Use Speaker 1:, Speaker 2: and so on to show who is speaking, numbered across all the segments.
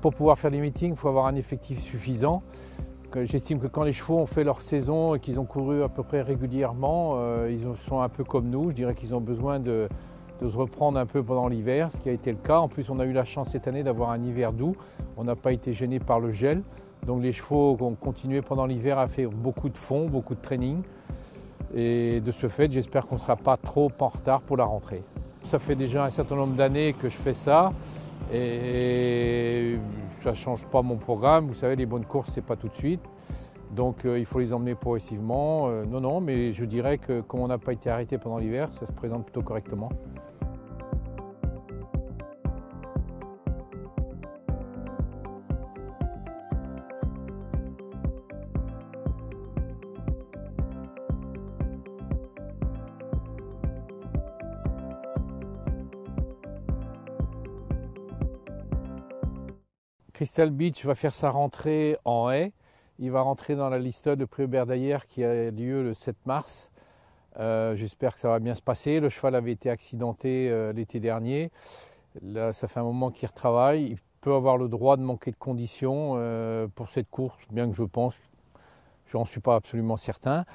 Speaker 1: Pour pouvoir faire des meetings, il faut avoir un effectif suffisant. J'estime que quand les chevaux ont fait leur saison et qu'ils ont couru à peu près régulièrement, ils sont un peu comme nous. Je dirais qu'ils ont besoin de se reprendre un peu pendant l'hiver, ce qui a été le cas. En plus, on a eu la chance cette année d'avoir un hiver doux. On n'a pas été gêné par le gel. Donc les chevaux ont continué pendant l'hiver à faire beaucoup de fond, beaucoup de training. Et de ce fait, j'espère qu'on ne sera pas trop en retard pour la rentrée. Ça fait déjà un certain nombre d'années que je fais ça. Et ça ne change pas mon programme. Vous savez, les bonnes courses, ce n'est pas tout de suite. Donc il faut les emmener progressivement. Non, mais je dirais que comme on n'a pas été arrêté pendant l'hiver, ça se présente plutôt correctement. Crystal Beach va faire sa rentrée en haie. Il va rentrer dans la liste de prix Hubert Dayer qui a lieu le 7 mars. J'espère que ça va bien se passer. Le cheval avait été accidenté l'été dernier. Là, ça fait un moment qu'il retravaille. Il peut avoir le droit de manquer de conditions pour cette course, bien que je pense, je n'en suis pas absolument certain.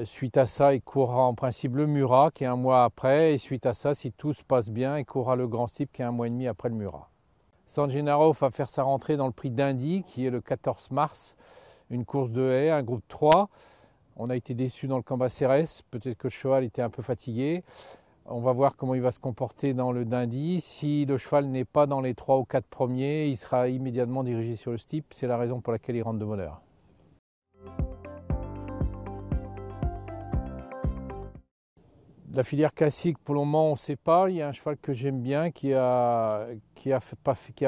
Speaker 1: Suite à ça, il courra en principe le Murat qui est un mois après. Et suite à ça, si tout se passe bien, il courra le Grand Steeple qui est un mois et demi après le Murat. San Gennaro va faire sa rentrée dans le prix d'Indy qui est le 14 mars, une course de haie, un groupe 3. On a été déçus dans le Cambacérès, peut-être que le cheval était un peu fatigué. On va voir comment il va se comporter dans le d'Indy. Si le cheval n'est pas dans les 3 ou 4 premiers, il sera immédiatement dirigé sur le steeple. C'est la raison pour laquelle il rentre de bonne heure. La filière classique, pour le moment, on ne sait pas. Il y a un cheval que j'aime bien qui a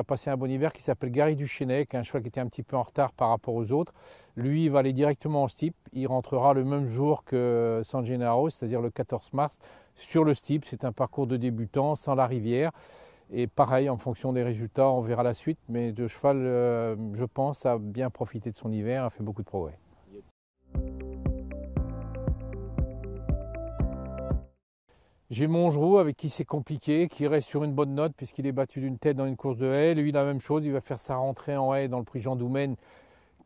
Speaker 1: passé un bon hiver, qui s'appelle Gary Duchesnay, qui est un cheval qui était un petit peu en retard par rapport aux autres. Lui, il va aller directement en steeple. Il rentrera le même jour que San Gennaro, c'est-à-dire le 14 mars, sur le steeple. C'est un parcours de débutant, sans la rivière. Et pareil, en fonction des résultats, on verra la suite. Mais le cheval, je pense, a bien profité de son hiver, a fait beaucoup de progrès. J'ai Mongeroux avec qui c'est compliqué, qui reste sur une bonne note puisqu'il est battu d'une tête dans une course de haie. Lui, la même chose, il va faire sa rentrée en haie dans le prix Jean Doumen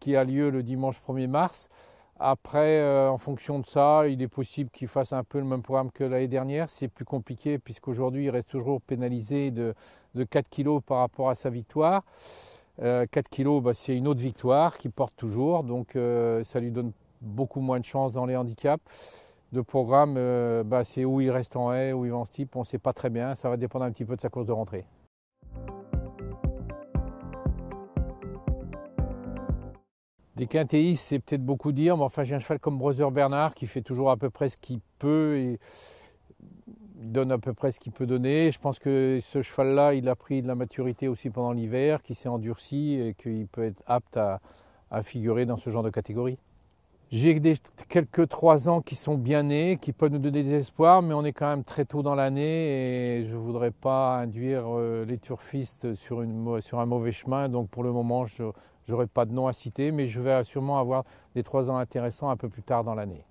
Speaker 1: qui a lieu le dimanche 1er mars. Après, en fonction de ça, il est possible qu'il fasse un peu le même programme que l'année dernière. C'est plus compliqué puisqu'aujourd'hui, il reste toujours pénalisé de 4 kilos par rapport à sa victoire. 4 kilos, c'est une autre victoire qu'il porte toujours, donc ça lui donne beaucoup moins de chance dans les handicaps. De programme, c'est où il reste en haie, où il va en steeple, on ne sait pas très bien, ça va dépendre un petit peu de sa course de rentrée. Des quintéistes, c'est peut-être beaucoup dire, mais enfin j'ai un cheval comme Brother Bernard qui fait toujours à peu près ce qu'il peut et il donne à peu près ce qu'il peut donner. Je pense que ce cheval-là, il a pris de la maturité aussi pendant l'hiver, qui s'est endurci et qu'il peut être apte à figurer dans ce genre de catégorie. J'ai quelques 3 ans qui sont bien nés, qui peuvent nous donner des espoirs, mais on est quand même très tôt dans l'année et je ne voudrais pas induire les turfistes sur un mauvais chemin. Donc pour le moment, je n'aurai pas de nom à citer, mais je vais sûrement avoir des 3 ans intéressants un peu plus tard dans l'année.